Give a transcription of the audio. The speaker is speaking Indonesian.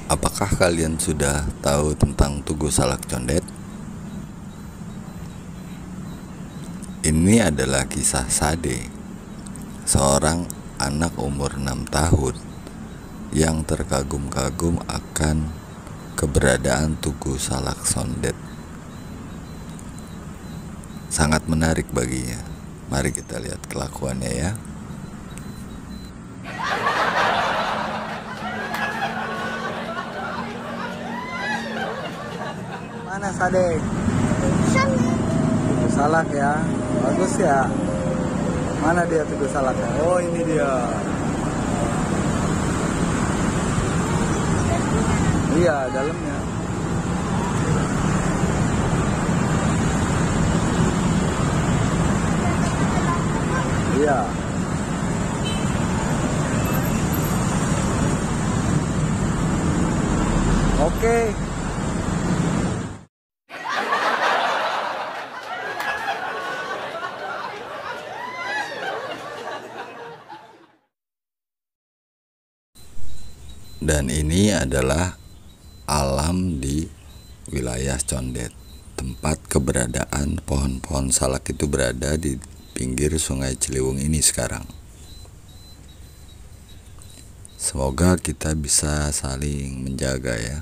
Apakah kalian sudah tahu tentang Tugu Salak Condet? Ini adalah kisah Sade, seorang anak umur 6 tahun yang terkagum-kagum akan keberadaan Tugu Salak Condet. Sangat menarik baginya. Mari kita lihat kelakuannya ya. Mana Sade? Tugu Salak ya, bagus ya. Mana dia Tugu Salaknya? Oh ini dia. Iya dalamnya. Iya. Oke. Dan ini adalah alam di wilayah Condet. Tempat keberadaan pohon-pohon salak itu berada di pinggir Sungai Ciliwung ini sekarang. Semoga kita bisa saling menjaga ya.